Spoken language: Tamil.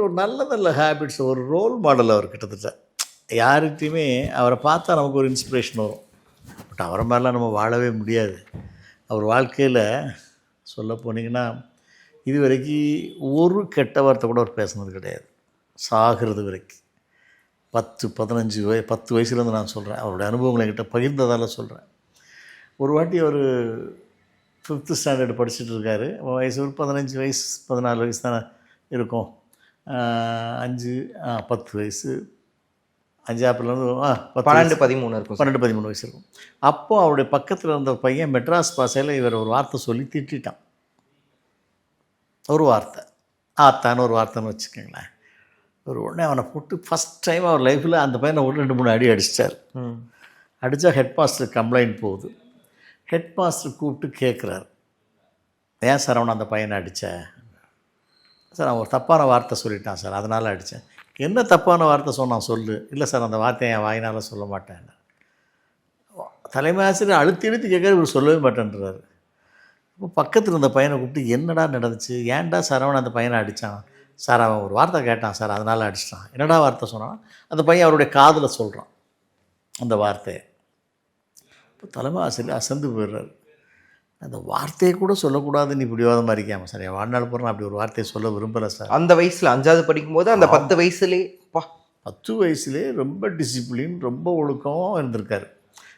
ஒரு நல்ல நல்ல ஹேபிட்ஸ், ஒரு ரோல் மாடல் அவர் கிட்டத்தட்ட. யார்கிட்டையுமே அவரை பார்த்தா நமக்கு ஒரு இன்ஸ்பிரேஷன் வரும். பட் அவரை மாதிரிலாம் நம்ம வாழவே முடியாது. அவர் வாழ்க்கையில் சொல்ல போனீங்கன்னா இது வரைக்கும் ஒரு கெட்ட வார்த்தை கூட அவர் பேசுனது கிடையாது. சாகிறது வரைக்கும் 10 வயசுலேருந்து நான் சொல்கிறேன். அவருடைய அனுபவங்களை என்கிட்ட பகிர்ந்ததால் சொல்கிறேன். ஒரு வாட்டி அவர் 5th ஸ்டாண்டர்டு படிச்சுட்டு இருக்காரு. வயசு ஒரு 15 வயசு 14 வயசு தானே இருக்கும். 10 வயசு 5 ஆப்பிள்லேருந்து 12 13 இருக்கும். 12 13 வயசு இருக்கும். அப்போது அவருடைய பக்கத்தில் இருந்த பையன் மெட்ராஸ் பாஷையில் இவர் ஒரு வார்த்தை சொல்லி திட்டான். ஒரு வார்த்தை, ஆத்தான்னு ஒரு வார்த்தைன்னு வச்சுக்கோங்களேன். ஒரு உடனே அவனை போட்டு ஃபஸ்ட் டைம் அவர் லைஃப்பில் அந்த பையனை ஒரு 2-3 அடி அடிச்சிட்டார். அடித்தா ஹெட் மாஸ்டருக்கு கம்ப்ளைண்ட் போகுது. ஹெட் மாஸ்டர் கூப்பிட்டு கேட்குறாரு, ஏன் சார் அவனை அந்த பையனை அடித்தேன்? சார் அவன் ஒரு தப்பான வார்த்தை சொல்லிட்டான் சார், அதனால் அடித்தேன். என்ன தப்பான வார்த்தை சொன்னான் சொல்லு. இல்லை சார் அந்த வார்த்தையை என் வாயினால் சொல்ல மாட்டேன். தலைமை ஆசிரியர் அழுத்தி கேட்குற இவர் சொல்லவே மாட்டேன்றாரு. இப்போ பக்கத்தில் இருந்த பையனை கூப்பிட்டு என்னடா நடந்துச்சு, ஏன்டா சரவணன் அந்த பையனை அடித்தான்? சார் அவன் ஒரு வார்த்தை கேட்டான் சார், அதனால் அடிச்சிட்டான். என்னடா வார்த்தை சொன்னான்? அந்த பையன் அவருடைய காதில் சொல்கிறான் அந்த வார்த்தையை. இப்போ தலைமை ஆசிரியர் அசந்து போயிடுறாரு. அந்த வார்த்தையை கூட சொல்லக்கூடாதுன்னு பிடிவாதமாக இருக்காமல் சார், என் வாழ்நாள் பூரா அப்படி ஒரு வார்த்தையை சொல்ல விரும்பலை சார். அந்த வயசில் 5வது படிக்கும்போது அந்த 10 வயசுலேயே 10 வயசுலேயே ரொம்ப டிசிப்ளின், ரொம்ப ஒழுக்கம் இருந்திருக்காரு.